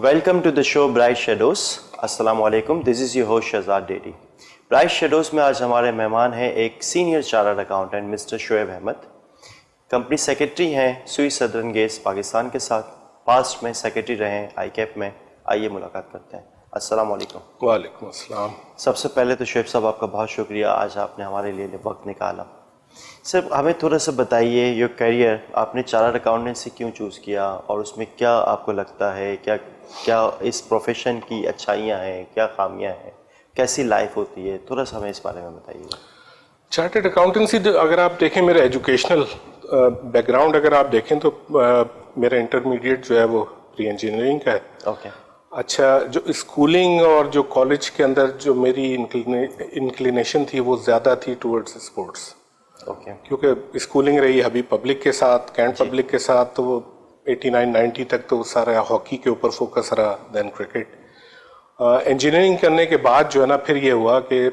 Welcome to the show bright shadows. السلام علیکم. This is your host Shahzad ڈیڈی. Bright shadows میں آج ہمارے مہمان ہیں ایک senior chartered accountant mister Shoaib Ahmed. Company secretary ہیں سوئی سدرن گیس پاکستان کے ساتھ. پاسٹ میں سیکرٹری رہے ہیں آئی کیپ میں. آئیے ملاقات کرتے ہیں. السلام علیکم. وعلیکم السلام. سب سے پہلے تو شعیب صاحب آپ کا بہت شکریہ, آج آپ نے ہمارے لیے وقت نکالا. سر ہمیں تھوڑا سا بتائیے یور کیریئر, آپ نے چارٹرڈ اکاؤنٹنسی کیوں چوز کیا اور اس میں کیا آپ کو لگتا ہے, کیا اس پروفیشن کی اچھائیاں ہیں, کیا خامیاں ہیں, کیسی لائف ہوتی ہے, تھوڑا سا ہمیں اس بارے میں بتائیے. چارٹرڈ اکاؤنٹنسی اگر آپ دیکھیں, میرا ایجوکیشنل بیک گراؤنڈ اگر آپ دیکھیں تو میرا انٹرمیڈیٹ جو ہے وہ پری انجینئرنگ کا ہے. اوکے. اچھا, جو اسکولنگ اور جو کالج کے اندر جو میری انکلینیشن تھی وہ زیادہ تھی ٹورڈز اسپورٹس. اوکے. کیونکہ اسکولنگ رہی حبیب پبلک کے ساتھ, کینٹ پبلک کے ساتھ, تو وہ 89-90 تک تو سارا ہاکی کے اوپر فوکس رہا, دین کرکٹ. انجینئرنگ کرنے کے بعد جو ہے نا پھر یہ ہوا کہ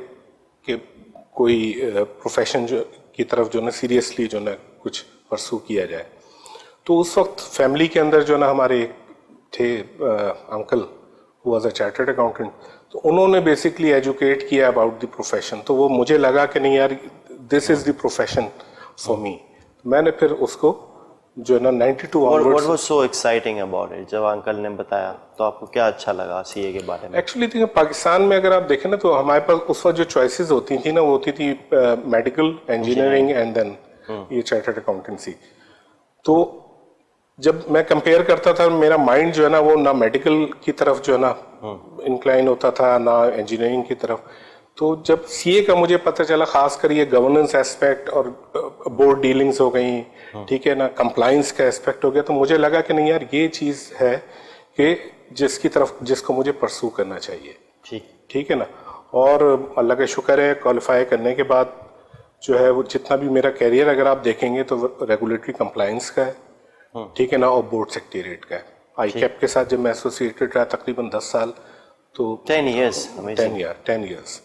کوئی پروفیشن کی طرف جو ہے نا سیریسلی جو ہے نا کچھ پرسو کیا جائے. تو اس وقت فیملی کے اندر جو ہے نا ہمارے تھے uncle was a chartered accountant, تو انہوں نے بیسکلی ایجوکیٹ کیا اباؤٹ دی پروفیشن. تو وہ مجھے لگا کہ نہیں یار دس از دی پروفیشن فار می. میں نے پھر اس کو جو ہے نا 92 What was so exciting about it? جب انکل نے بتایا تو آپ کو کیا اچھا لگا سی اے کے بارے میں؟ ایکچولی پاکستان میں اگر آپ دیکھیں نا تو ہمارے پاس اس وقت جو چوائسیز ہوتی تھیں نا وہ ہوتی تھی میڈیکل, انجینئرنگ اینڈ دین یہ چارٹرڈ اکاؤنٹنسی. تو جب میں کمپیئر کرتا تھا میرا مائنڈ جو ہے نا وہ نہ میڈیکل کی طرف جو ہے نا انکلائن ہوتا تھا نہ انجینئرنگ کی طرف. تو جب سی اے کا مجھے پتہ چلا, خاص کر یہ گورننس ایسپیکٹ اور بورڈ ڈیلنگز ہو گئیں, ٹھیک ہے نا, کمپلائنس کا ایسپیکٹ ہو گیا, تو مجھے لگا کہ نہیں یار یہ چیز ہے کہ جس کو مجھے پرسو کرنا چاہیے. ٹھیک ہے نا. اور اللہ کا شکر ہے کوالیفائی کرنے کے بعد جو ہے وہ جتنا بھی میرا کیریئر اگر آپ دیکھیں گے تو ریگولیٹری کمپلائنس کا ہے, ٹھیک ہے نا, اور بورڈ سیکریٹریٹ کا ہے. آئی کیپ کے ساتھ جب میں ایسوسیٹڈ رہا تقریباً 10 سال, تو 10 years.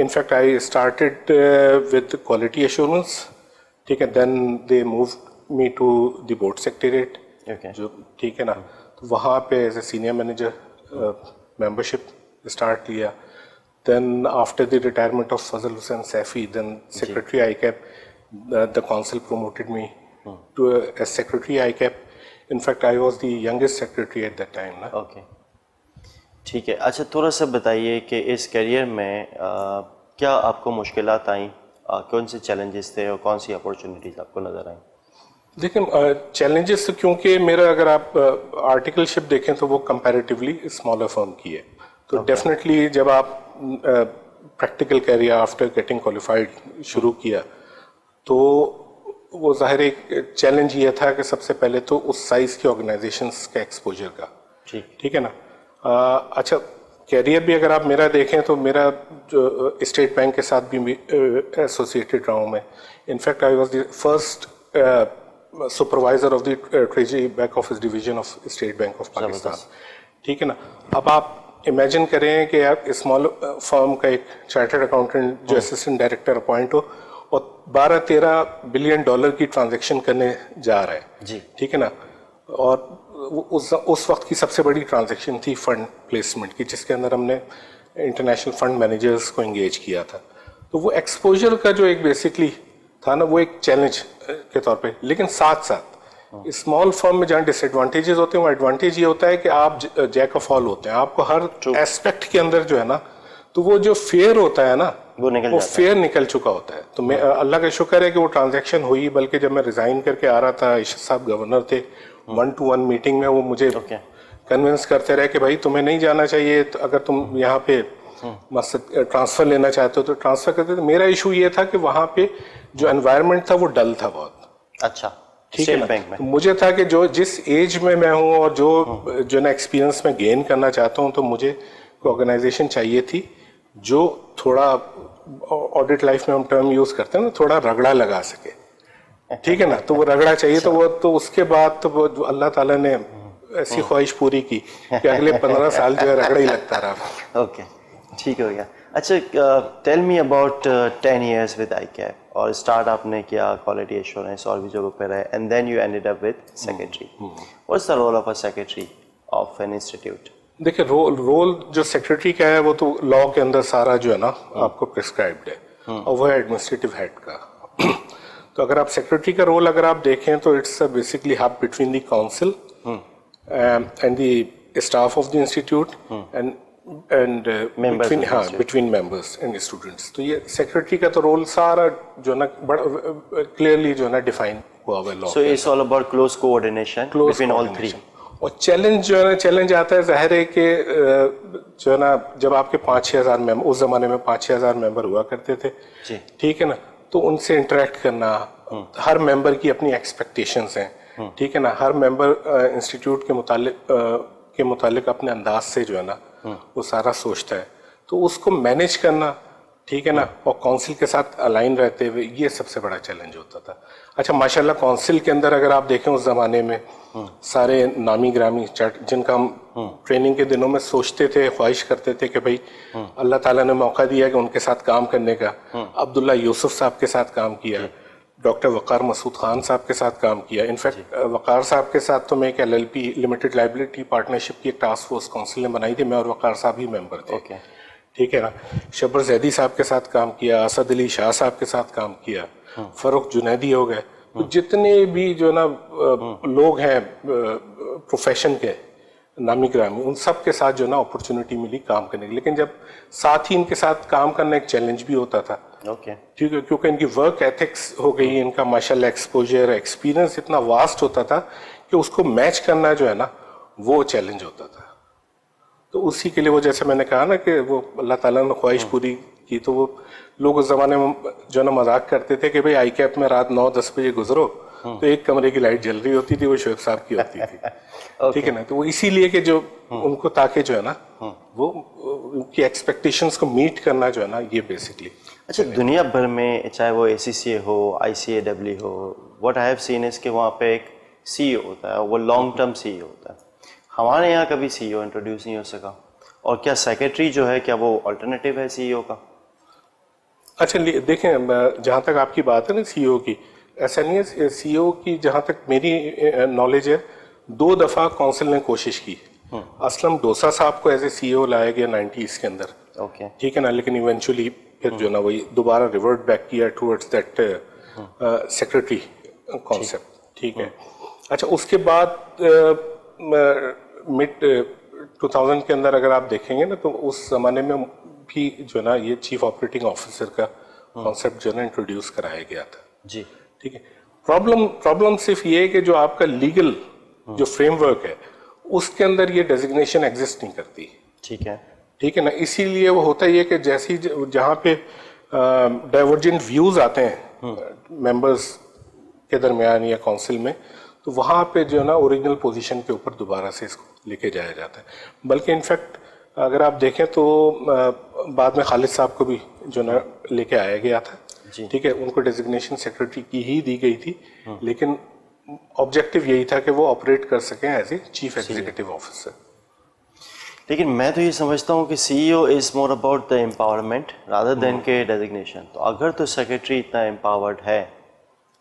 In fact, I started with quality assurance. ٹھیک ہے, then they moved me to the board secretariat. جو ٹھیک ہے نا, تو وہاں پہ as a senior manager membership start کیا. Then after the retirement of Fazal Hussain Saifi, then secretary ICAP, the council promoted me to as secretary ICAP. In fact, I was the youngest secretary at that time. Okay. ٹھیک ہے. اچھا تھوڑا سا بتائیے کہ اس career میں کیا آپ کو مشکلات آئیں, کون سے چیلنجز تھے اور کون سی اپارچونیٹیز آپ کو نظر آئیں؟ دیکھیں چیلنجز تو کیونکہ میرا اگر آپ آرٹیکل شپ دیکھیں تو وہ کمپیریٹیولی اسمالر فرم کی ہے, تو ڈیفینیٹلی جب آپ practical career after getting qualified شروع کیا تو وہ ظاہر ایک چیلنج یہ تھا کہ سب سے پہلے تو اس سائز کی آرگنائزیشنس کا ایکسپوجر کا. ٹھیک ہے نا. اچھا کیریئر بھی اگر آپ میرا دیکھیں تو میرا جو اسٹیٹ بینک کے ساتھ بھی ایسوسیٹڈ رہا ہوں میں. In fact I was the first supervisor of the treasury back office division of state bank of Pakistan. ٹھیک ہے نا. اب آپ امیجن کریں کہ آپ اسمال فرم کا ایک چارٹرڈ اکاؤنٹنٹ جو اسسٹنٹ ڈائریکٹر اپوائنٹ ہو اور $12-13 بلین کی ٹرانزیکشن کرنے جا رہا ہے. ٹھیک ہے نا. اور اس وقت کی سب سے بڑی ٹرانزیکشن تھی فنڈ پلیسمنٹ کی, جس کے اندر ہم نے انٹرنیشنل فنڈ مینیجرز کو انگیج کیا تھا. تو وہ ایکسپوجر کا جو ایک بیسکلی تھا نا وہ ایک چیلنج کے طور پہ. لیکن ساتھ ساتھ اسمال فرم میں جہاں ڈس ایڈوانٹیجز ہوتے ہیں وہ ایڈوانٹیج یہ ہوتا ہے کہ آپ جیک آف آل ہوتے ہیں, آپ کو ہر ایسپیکٹ کے اندر جو ہے نا تو وہ جو فیئر ہوتا ہے نا وہ فیئر نکل چکا ہوتا ہے. تو میں اللہ کا شکر ہے کہ وہ ٹرانزیکشن ہوئی. بلکہ جب میں ریزائن کر کے آ رہا تھا, عشق صاحب گورنر تھے, 1-to-1 میٹنگ میں وہ مجھے کنونس کرتے رہے کہ بھائی تمہیں نہیں جانا چاہیے, اگر تم یہاں پہ ٹرانسفر لینا چاہتے ہو تو ٹرانسفر کرتے. میرا ایشو یہ تھا کہ وہاں پہ جو انوائرمنٹ تھا وہ ڈل تھا بہت. اچھا. ٹھیک ہے نا. مجھے تھا کہ جس ایج میں ہوں اور جو نا ایکسپیرئنس میں گین کرنا چاہتا ہوں, تو مجھے آرگنائزیشن چاہیے تھی جو تھوڑا آڈٹ لائف میں ہم ٹرم یوز کرتے ہیں نا, تھوڑا رگڑا لگا سکے. ٹھیک ہے نا. تو وہ رگڑا چاہیے. تو اس کے بعد تو وہ اللہ تعالیٰ نے ایسی خواہش پوری کی کہ اگلے 15 سال جو ہے رگڑا ہی لگتا رہا. اوکے, ٹھیک ہو گیا. اچھا tell me about 10 years with I keep, اور اسٹارٹ آپ نے کیا کوالٹی ایشورنس اور بھی جگہوں پہ رہے, and then you ended up with secretary. What's the role of a secretary of an institute? देखिए रोल जो सेक्रेटरी का है वो तो लॉ के अंदर सारा जो है ना आपको प्रिस्क्राइब्ड है और वो है एडमिनिस्ट्रेटिव हेड का. तो अगर आप सेक्रेटरी का रोल अगर आप देखें तो it's basically hub between the council and the staff of the institute and between members and students. तो ये सेक्रेटरी का तो रोल सारा जो है ना बड़ा क्लियरली जो है ना डिफाइन हुआ हुआ law. So it's all about close coordination between all three. और चैलेंज जो है ना चैलेंज आता है जाहिर है कि जो है ना जब आपके 5-6 हज़ार मेंबर उस जमाने में 5-6 हज़ार मेंबर हुआ करते थे, ठीक है ना, तो उनसे इंटरेक्ट करना, हर मेंबर की अपनी एक्सपेक्टेशंस हैं, ठीक है ना, हर मेंबर इंस्टीट्यूट के मुतालिक अपने अंदाज से जो है ना वो सारा सोचता है, तो उसको मैनेज करना, ठीक है ना, और काउंसिल के साथ अलाइन रहते हुए ये सबसे बड़ा चैलेंज होता था. अच्छा माशाल्लाह काउंसिल के अंदर अगर आप देखें उस जमाने में सारे नामी ग्रामी जिनका हम ट्रेनिंग के दिनों में सोचते थे, ख्वाहिश करते थे कि भाई अल्लाह ताला ने मौका दिया कि उनके साथ काम करने का. अब्दुल्ला यूसुफ साहब के साथ काम किया, डॉक्टर वकार मसूद खान साहब के साथ काम किया. इनफैक्ट वकार साहब के साथ तो मैं एक LLP लिमिटेड लाइबिलिटी पार्टनरशिप की एक टास्क फोर्स काउंसिल ने बनाई थी, मैं और वकार साहब ही मेंबर थे. ठीक है ना, शब्बर जैदी साहब के साथ काम किया, असद अली शाह साहब के साथ काम किया, फरूख जुनैदी हो गए. तो जितने भी जो ना लोग हैं प्रोफेशन के नामी ग्रामी, उन सब के साथ जो ना अपॉर्चुनिटी मिली काम करने की. लेकिन जब साथ ही इनके साथ काम करना एक चैलेंज भी होता था, ठीक है, क्योंकि इनकी वर्क एथिक्स हो गई, इनका माशाल्लाह एक्सपोजर एक्सपीरियंस इतना वास्ट होता था कि उसको मैच करना जो है ना वो चैलेंज होता था. तो उसी के लिए वो जैसे मैंने कहा ना कि वो अल्लाह ताला ने ख्वाहिश पूरी की, तो वो लोग उस जमाने में जो ना मजाक करते थे कि भाई आई कैप में रात 9-10 बजे गुजरो तो एक कमरे की लाइट जल रही होती थी, वो शोएब साहब की होती थी. ठीक है ना, तो वो इसीलिए कि जो उनको ताकि जो है ना वो उनकी एक्सपेक्टेशंस को मीट करना जो है ना ये बेसिकली. अच्छा दुनिया भर में चाहे वो ACCA हो, ICAW हो, what I have seen is कि वहाँ पे एक CEO होता है, वो लॉन्ग टर्म CEO होता है. हमारे यहाँ कभी CEO इंट्रोड्यूस नहीं हो सका, और क्या सेक्रेटरी जो है क्या वो अल्टरनेटिव है CEO का? अच्छा देखें, जहाँ तक आपकी बात है ना CEO की, ऐसा नहीं है. CEO की जहाँ तक मेरी नॉलेज है 2 दफ़ा काउंसिल ने कोशिश की. असलम डोसा साहब को एज ए CEO लाया गया 90s के अंदर, ठीक है ना, लेकिन इवेंचुअली फिर जो ना वही दोबारा रिवर्ट बैक किया टूवर्ड्स दैट सेक्रेटरी कॉन्सेप्ट. ठीक है. अच्छा उसके बाद मिड 2000 के अंदर अगर आप देखेंगे ना तो उस जमाने में भी जो ना ये चीफ ऑपरेटिंग ऑफिसर का कॉन्सेप्ट जो ना इंट्रोड्यूस कराया गया था जी. ठीक है. प्रॉब्लम सिर्फ ये है कि जो आपका लीगल जो फ्रेमवर्क है उसके अंदर ये डेजिग्नेशन एग्जिस्ट नहीं करती. ठीक है. ठीक है ना, इसीलिए वो होता ही है कि जैसे ही जहाँ पे डाइवर्जेंट व्यूज आते हैं मेंबर्स के दरमियान या काउंसिल में, तो वहाँ पे जो है ना ओरिजिनल पोजीशन के ऊपर दोबारा से इसको लेके जाया जाता है. बल्कि इनफैक्ट अगर आप देखें तो बाद में खालिद साहब को भी जो ना लेके आया गया था. ठीक है, उनको डेजिग्नेशन सेक्रेटरी की ही दी गई थी, लेकिन ऑब्जेक्टिव यही था कि वो ऑपरेट कर सकें as a chief executive officer. लेकिन मैं तो ये समझता हूँ कि CEO is more about the empowerment rather than के डेजिग्नेशन. तो अगर तो सेक्रेटरी इतना एम्पावर्ड है,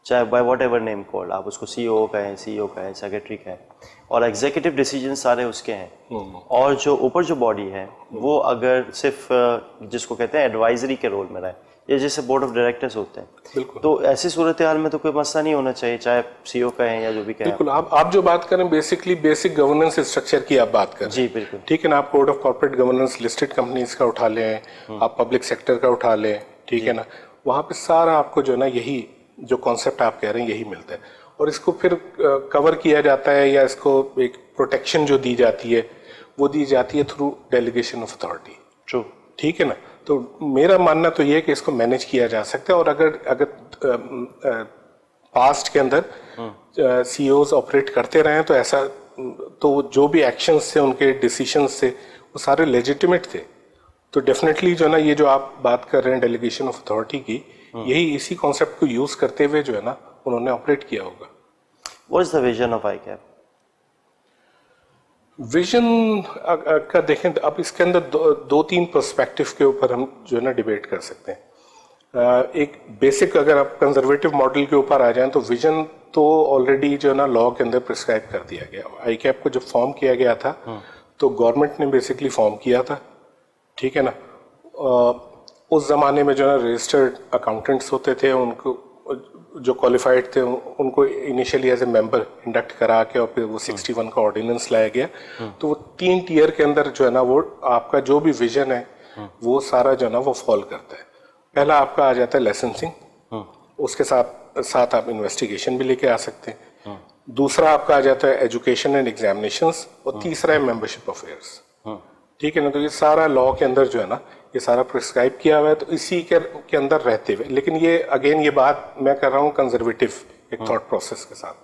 चाहे by whatever name called, आप उसको CEO कहें, CEO कहें, सेक्रेटरी कहें, और एग्जीक्यूटिव डिसीजन सारे उसके हैं, और जो ऊपर जो बॉडी है वो अगर सिर्फ जिसको कहते हैं एडवाइजरी के रोल में रहे, ये जैसे बोर्ड ऑफ डायरेक्टर्स होते हैं, तो ऐसी सूरत हाल में तो कोई मसला नहीं होना चाहिए, चाहे CEO कहें या जो भी कहें. बिल्कुल. आप जो बात करें बेसिकली बेसिक गवर्नेंस स्ट्रक्चर की आप बात करें. जी बिल्कुल. ठीक है ना, आप code of corporate governance listed companies का उठा लें, आप पब्लिक सेक्टर का उठा लें, ठीक है ना, वहाँ पे सारा आपको जो ना यही जो कॉन्सेप्ट आप कह रहे हैं यही मिलता है, और इसको फिर कवर किया जाता है या इसको एक प्रोटेक्शन जो दी जाती है वो दी जाती है through delegation of authority. True. ठीक है ना, तो मेरा मानना तो ये है कि इसको मैनेज किया जा सकता है, और अगर पास्ट के अंदर CEOs ऑपरेट करते रहे तो ऐसा तो जो भी एक्शंस थे उनके डिसीजंस थे वो सारे लेजिटिमेट थे. तो डेफिनेटली जो ना ये जो आप बात कर रहे हैं डेलीगेशन ऑफ अथॉरिटी की, यही इसी कॉन्सेप्ट को यूज करते हुए जो है ना उन्होंने ऑपरेट किया होगा. What is the vision of ICAP? Vision का देखें अब इसके अंदर 2-3 पर्सपेक्टिव के ऊपर हम जो है ना डिबेट कर सकते हैं. एक बेसिक अगर आप कंजर्वेटिव मॉडल के ऊपर आ जाएं तो विजन तो ऑलरेडी जो है ना लॉ के अंदर प्रिस्क्राइब कर दिया गया। ICAP को जब फॉर्म किया गया था तो गवर्नमेंट ने बेसिकली फॉर्म किया था, ठीक है ना। उस ज़माने में जो है रजिस्टर्ड अकाउंटेंट्स होते थे, उनको जो क्वालिफाइड थे उनको initially as a member induct करा के और फिर वो 61 का ऑर्डिनेंस लाया गया। तो वो 3 टियर के अंदर जो है ना वो आपका जो भी विजन है वो सारा जो है ना वो फॉल करता है। पहला आपका आ जाता है लाइसेंसिंग, उसके साथ आप इन्वेस्टिगेशन भी लेके आ सकते हैं। दूसरा आपका आ जाता है एजुकेशन एंड एग्जामिनेशंस, और तीसरा है मेंबरशिप अफेयर्स, ठीक है ना। तो ये सारा लॉ के अंदर जो है ना ये सारा प्रिस्क्राइब किया हुआ है, तो इसी के अंदर रहते हुए, लेकिन ये अगेन ये बात मैं कर रहा हूँ कंजर्वेटिव एक थॉट प्रोसेस के साथ।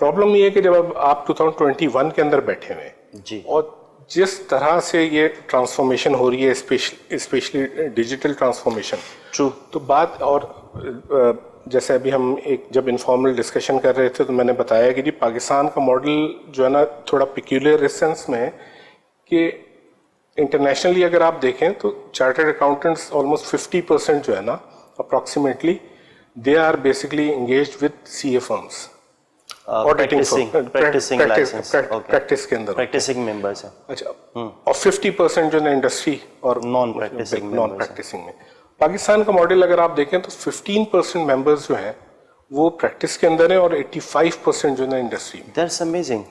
प्रॉब्लम ये है कि जब आप 2021 के अंदर बैठे हुए हैं और जिस तरह से ये ट्रांसफॉर्मेशन हो रही है, स्पेशली डिजिटल ट्रांसफॉर्मेशन, ट्रू, तो बात और जैसे अभी हम एक जब इनफॉर्मल डिस्कशन कर रहे थे तो मैंने बताया कि जी पाकिस्तान का मॉडल जो है ना थोड़ा पिक्यूलियर इस सेंस में है कि इंटरनेशनली अगर आप देखें तो चार्टर्ड अकाउंटेंट्स ऑलमोस्ट 50% जो है ना approximately they are basically engaged with CA firms, practice के अंदर प्रैक्टिसिंग मेंबर्स हैं। अच्छा, और 50% जो है इंडस्ट्री और नॉन प्रैक्टिसिंग में। पाकिस्तान का मॉडल अगर आप देखें तो 15% मेंबर्स जो हैं वो प्रैक्टिस के अंदर है और 85% जो है इंडस्ट्री में। That's amazing.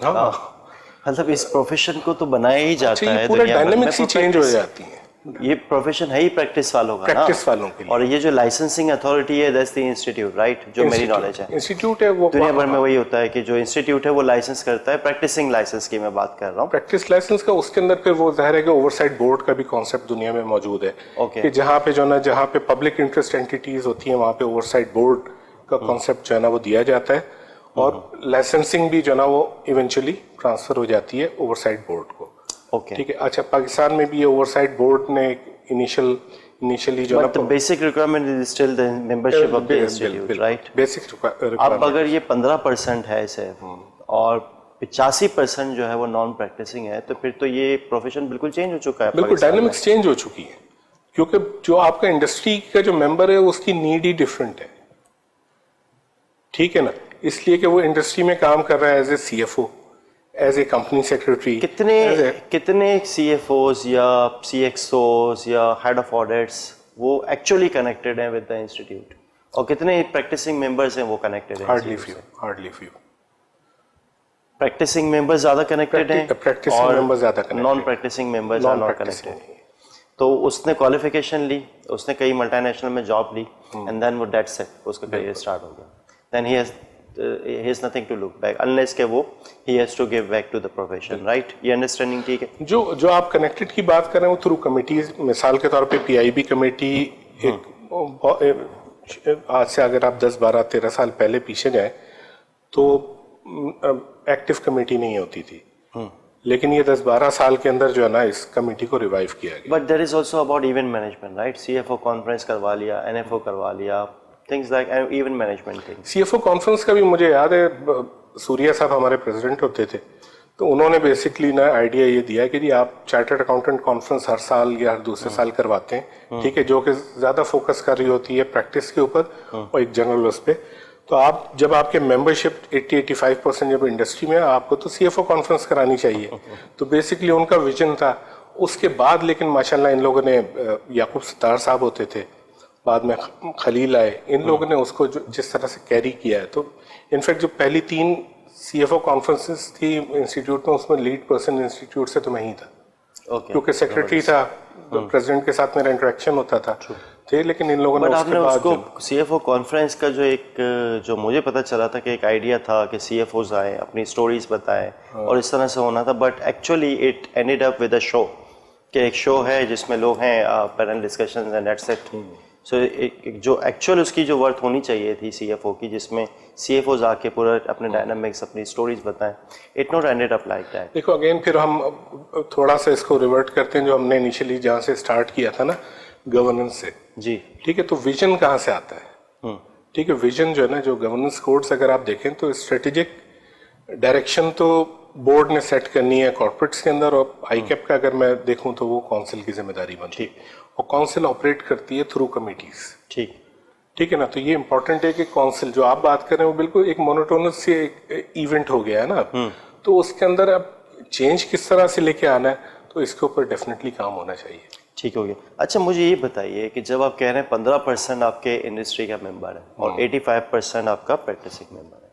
मतलब इस प्रोफेशन को तो बनाया ही जाता है, पूरा डायनामिक्स ही चेंज हो जाती है। ये प्रोफेशन है ही प्रैक्टिस वालों का, प्रैक्टिस वालों के लिए। और ये जो लाइसेंसिंग अथॉरिटी है दैट्स द इंस्टीट्यूट, राइट, जो मेरी नॉलेज है इंस्टीट्यूट है वो दुनिया भर में वही होता है कि जो इंस्टीट्यूट है वो लाइसेंस करता है। प्रैक्टिसिंग लाइसेंस की मैं बात कर रहा हूँ, प्रैक्टिस लाइसेंस का। उसके अंदर फिर वो जाहिर है कि ओवरसाइट बोर्ड का भी कॉन्सेप्ट दुनिया में मौजूद है कि जहाँ पे जो ना जहाँ पे पब्लिक इंटरेस्ट एंटिटीज होती हैं वहाँ पे ओवरसाइट बोर्ड का कॉन्सेप्ट जो है ना वो दिया जाता है, और लाइसेंसिंग भी जो है ना वो इवेंचुअली ट्रांसफर हो जाती है ओवरसाइट बोर्ड को। ठीक है। अच्छा, पाकिस्तान में भी ये ओवरसाइट बोर्ड ने इनिशियली जो है basic requirement is still the membership of the institute, right. Basic अब अगर ये 15% है इसे और 85% जो है वो नॉन प्रैक्टिसिंग है, तो फिर तो ये प्रोफेशन बिल्कुल चेंज हो चुका है। बिल्कुल डायनामिक्स चेंज हो चुकी है, क्योंकि जो आपका इंडस्ट्री का जो मेंबर है उसकी नीड ही डिफरेंट है, ठीक है ना। इसलिए कि वो इंडस्ट्री में काम कर रहा है as a CFO, as a company secretary. कितने CFOs या CXOs या हेड ऑफ ऑडिट्स वो एक्चुअली कनेक्टेड हैं विद द इंस्टीट्यूट, और कितने प्रैक्टिसिंग मेंबर्स हैं वो कनेक्टेड हैं? Hardly few. प्रैक्टिसिंग मेंबर्स ज्यादा कनेक्टेड हैं, प्रैक्टिसिंग मेंबर्स ज्यादा connected, non practising members are not connected. तो उसने क्वालिफिकेशन ली, उसने कई मल्टीनेशनल में जॉब ली, एंड देन वो दैट्स इट, उसका करियर स्टार्ट हो गया। Then he has nothing to look back unless के वो he has to give back to the profession, right? ये अंडरस्टैंडिंग ठीक है? जो आप कनेक्टेड की बात कर रहे हैं वो थ्रू कमिटीज, मिसाल के तौर पे PIB कमेटी आज से अगर आप 10, 12, 13 साल पहले पीछे जाए तो एक्टिव कमेटी नहीं होती थी, लेकिन ये 10-12 साल के अंदर जो है ना इस कमेटी को रिवाइव किया गया। But there is also about event management, right? CFO conference करवा लिया, NFO करवा लिया, things like event management things. CFO conference का भी मुझे याद है, सूर्या साहब हमारे प्रेसिडेंट होते थे, तो उन्होंने बेसिकली ना आइडिया ये दिया कि जी आप चार्टर्ड अकाउंटेंट कॉन्फ्रेंस हर साल या हर दूसरे साल करवाते हैं, ठीक है, जो कि ज्यादा फोकस कर रही होती है प्रैक्टिस के ऊपर और एक जनरल उस पर। तो आप जब आपके मेंबरशिप 80-85% जब इंडस्ट्री में, आपको तो CFO कॉन्फ्रेंस करानी चाहिए। तो बेसिकली उनका विजन था। उसके बाद लेकिन माशाल्लाह इन लोगों ने, याकूब सत्तार साहब होते थे, बाद में खलील आए, इन लोगों ने उसको जिस तरह से कैरी किया है। तो इनफैक्ट जो पहली 3 CFO कॉन्फ्रेंसेस थी इंस्टीट्यूट में, उसमें लीड पर्सन इंस्टीट्यूट से तो मैं ही था, क्योंकि सेक्रेटरी था, प्रेसिडेंट के साथ मेरा इंटरेक्शन होता था थे, लेकिन इन लोगों ने उसके बाद उसको CFO कॉन्फ्रेंस का जो मुझे पता चला था कि एक आइडिया था कि CFOs आए, अपनी स्टोरीज बताएं और इस तरह से होना था, but actually it ended up with a show, कि एक शो है जिसमें लोग हैं, panel discussions and that's it. So जो एक्चुअल उसकी जो वर्थ होनी चाहिए थी CFO की, जिसमें CFOs आके पूरा अपने डायनामिक्स, अपनी स्टोरीज बताएं, it not ended up like that. देखो अगेन फिर हम थोड़ा सा इसको रिवर्ट करते हैं, जो हमने इनिशियली जहाँ से स्टार्ट किया था ना, गवर्नेंस से। जी ठीक है, तो विजन कहाँ से आता है? ठीक है, विजन जो है ना, जो गवर्नेंस कोड्स अगर आप देखें तो स्ट्रेटेजिक डायरेक्शन तो बोर्ड ने सेट करनी है कॉर्पोरेट्स के अंदर, और ICAP का अगर मैं देखूं तो वो काउंसिल की जिम्मेदारी बनती है। اور کونسل آپریٹ کرتی ہے تھرو کمیٹیز. ٹھیک ہے نا. تو یہ امپورٹنٹ ہے کہ کونسل جو آپ بات کر رہے ہیں وہ بالکل ایک مونوٹونس سے ایونٹ ہو گیا ہے نا. تو اس کے اندر اب چینج کس طرح سے لے کے آنا ہے, تو اس کے اوپر ڈیفینیٹلی کام ہونا چاہیے. ٹھیک ہو گیا. اچھا مجھے یہ بتائیے کہ جب آپ کہہ رہے ہیں 15% آپ کے انڈسٹری کا ممبر ہے اور 85% آپ کا پریکٹسنگ ممبر ہے,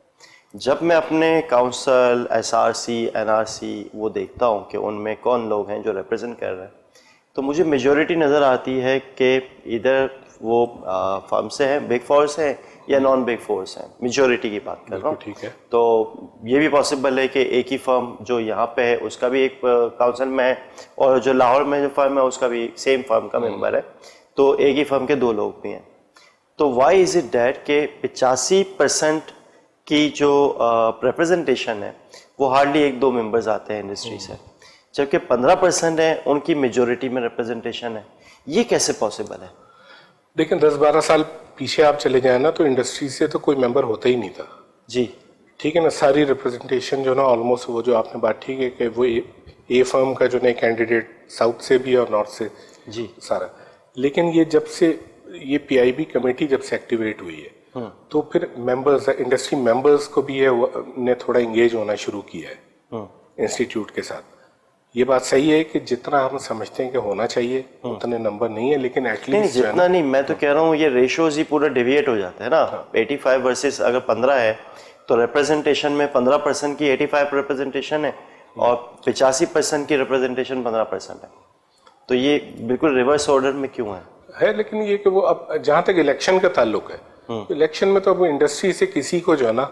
جب میں اپنے کاؤنسل, SRC, NRC وہ دیکھتا ہوں کہ ان میں کون لوگ ہیں جو ریپرزینٹ کر رہے ہیں, تو مجھے میجورٹی نظر آتی ہے کہ ادھر وہ فرم سے ہیں, بگ فور سے ہیں یا نان بگ فور سے ہیں. میجورٹی کی بات کر رہا ہوں. ٹھیک ہے. تو یہ بھی پاسبل ہے کہ ایک ہی فرم جو یہاں پہ ہے اس کا بھی ایک کاؤنسل میں ہے, اور جو لاہور میں جو فرم ہے اس کا بھی سیم فرم کا ممبر ہے, تو ایک ہی فرم کے 2 لوگ بھی ہیں. تو وائی از اٹ دیٹ کہ 85% کی جو ریپرزنٹیشن ہے وہ ہارڈلی 1-2 ممبرز آتے ہیں انڈسٹری سے, جبکہ 15% ہیں ان کی میجورٹی میں ریپرزنٹیشن ہے. یہ کیسے پاسبل ہے؟ دیکھیں 10-12 سال پیچھے آپ چلے جائیں نا تو انڈسٹری سے تو کوئی ممبر ہوتا ہی نہیں تھا. جی ٹھیک ہے نا. ساری ریپرزنٹیشن جو نا آلموسٹ وہ جو آپ نے بات ٹھیک ہے کہ وہ اے فرم کا جو نا کینڈیڈیٹ ساؤتھ سے بھی اور نارتھ سے جی سارا. لیکن یہ جب سے یہ PIB کمیٹی جب سے ایکٹیویٹ ہوئی ہے تو پھر ممبرز انڈسٹری ممبرز کو بھی نے تھوڑا انگیج ہونا شروع کیا ہے انسٹیٹیوٹ کے ساتھ. یہ بات صحیح ہے کہ جتنا ہم سمجھتے ہیں کہ ہونا چاہیے اتنے نمبر نہیں ہے, لیکن ایٹ لیسٹ جتنا نہیں, میں تو کہہ رہا ہوں یہ ریشوز ہی پورا ڈیویٹ ہو جاتا ہے نا. 85 ورسز اگر 15 ہے تو ریپرزنٹیشن میں 15% کی 85 ریپرزنٹیشن ہے اور 85% کی ریپرزنٹیشن 15% ہے. تو یہ بالکل ریورس آرڈر میں کیوں ہے؟ لیکن یہ کہ وہ اب جہاں تک الیکشن کا تعلق ہے, الیکشن میں تو اب انڈسٹری سے کسی کو جو ہے نا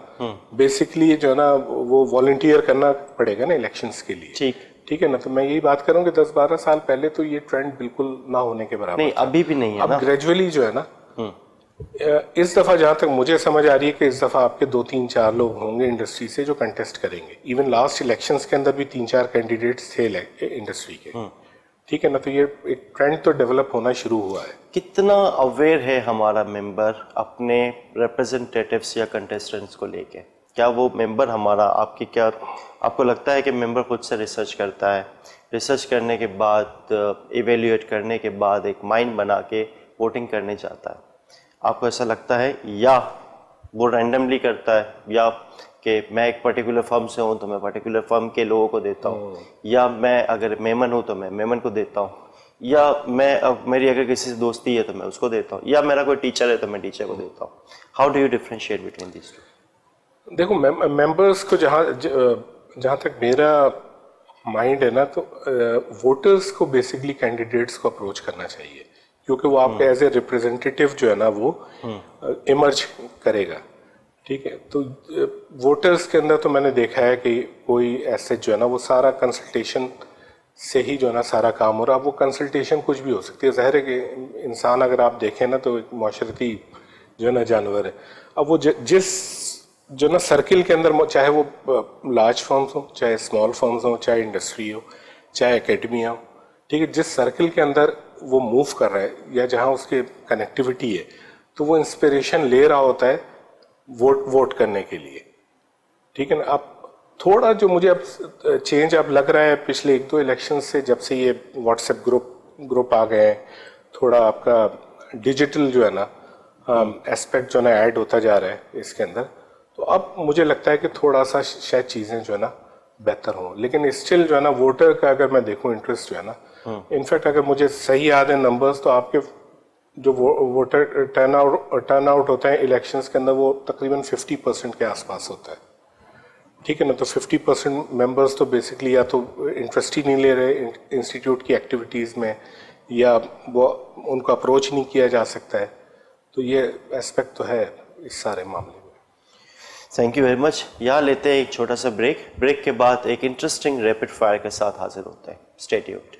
بیسکلی جو ہے نا وہ والنٹیئر کرنا پڑے گا نا الیکشنز کے لیے. ٹھیک ہے نا. تو میں یہی بات کروں کہ 10-12 سال پہلے تو یہ ٹرینڈ بالکل نہ ہونے کے برابر نہیں, ابھی بھی نہیں ہے. اب گریجولی جو ہے نا اس دفعہ جہاں تک مجھے سمجھ آ رہی ہے کہ اس دفعہ آپ کے 2-3-4 لوگ ہوں گے انڈسٹری سے جو کنٹیسٹ کریں گے. ایون لاسٹ الیکشنز کے اندر بھی 3-4 کینڈیڈیٹس تھے انڈسٹری کے. ٹھیک ہے نا. تو یہ ایک ٹرینڈ تو ڈیولپ ہونا شروع ہوا ہے. کتنا اویئر ہے ہمارا ممبر اپنے ریپرزنٹیٹیوس یا کنٹیسٹنٹس کو لے کے؟ کیا وہ ممبر ہمارا آپ کو لگتا ہے کہ ممبر خود سے ریسرچ کرتا ہے, ریسرچ کرنے کے بعد ایویلیویٹ کرنے کے بعد ایک مائنڈ بنا کے ووٹنگ کرنے جاتا ہے؟ آپ کو ایسا لگتا ہے, یا وہ رینڈملی کرتا ہے, یا کہ میں ایک پرٹیکولر فرم سے ہوں تو میں پرٹیکولر فرم کے لوگوں کو دیتا ہوں, یا میں اگر میمن ہوں تو میں میمن کو دیتا ہوں, یا میں میری اگر کسی سے دوستی ہے تو میں اس کو دیتا ہوں, یا میرا کوئی ٹیچر ہے تو میں ٹیچر کو دیتا ہوں؟ How do you differentiate between these two? دیکھو ممبرس کو جہاں تک میرا مائنڈ ہے نا تو ووٹرس کو بیسکلی کینڈیڈیٹس کو اپروچ کرنا چاہیے, کیونکہ وہ آپ کے ایز اے ریپرزینٹیٹیو جو ہے نا وہ ایمرج کرے گا. ٹھیک ہے. تو ووٹرس کے اندر تو میں نے دیکھا ہے کہ کوئی ایسے جو ہے نا وہ سارا کنسلٹیشن سے ہی جو ہے نا سارا کام ہو رہا. اب وہ کنسلٹیشن کچھ بھی ہو سکتی ہے. ظاہر ہے کہ انسان اگر آپ دیکھیں نا تو ایک معاشرتی جو ہے نا جانور ہے. اب وہ جس جو نا سرکل کے اندر, چاہے وہ لارج فرمز ہوں, چاہے اسمال فرمز ہوں, چاہے انڈسٹری ہو, چاہے اکیڈمیا ہو, ٹھیک ہے, جس سرکل کے اندر وہ موو کر رہا ہے یا جہاں اس کے کنیکٹیوٹی ہے تو وہ انسپریشن لے رہا ہوتا ہے ووٹ کرنے کے لیے. ٹھیک ہے نا. اب تھوڑا جو مجھے اب چینج اب لگ رہا ہے پچھلے 1-2 الیکشن سے, جب سے یہ واٹس ایپ گروپ آ گئے ہیں, تھوڑا آپ کا ڈیجیٹل جو ہے نا اسپیکٹ جو ہے نا ایڈ ہوتا جا رہا ہے اس کے اندر, تو اب مجھے لگتا ہے کہ تھوڑا سا شاید چیزیں جو ہے نا بہتر ہوں. لیکن اسٹل جو ہے نا ووٹر کا اگر میں دیکھوں انٹرسٹ جو ہے نا, انفیکٹ اگر مجھے صحیح یاد ہے نمبرز, تو آپ کے جو ووٹر ٹرن آؤٹ ہوتا ہے الیکشنز کے اندر وہ تقریباً 50% کے آس پاس ہوتا ہے. ٹھیک ہے نا. تو 50% ممبرز تو بیسکلی یا تو انٹرسٹ ہی نہیں لے رہے انسٹیٹیوٹ کی ایکٹیویٹیز میں, یا وہ ان کو اپروچ نہیں کیا جا سکتا ہے. تو یہ اسپیکٹ تو ہے اس سارے معاملے میں. Thank you very much. یہاں لیتے ہیں ایک چھوٹا سا بریک کے بعد ایک انٹرسٹنگ ریپڈ فائر کے ساتھ حاضر ہوتے ہیں. Stay tuned.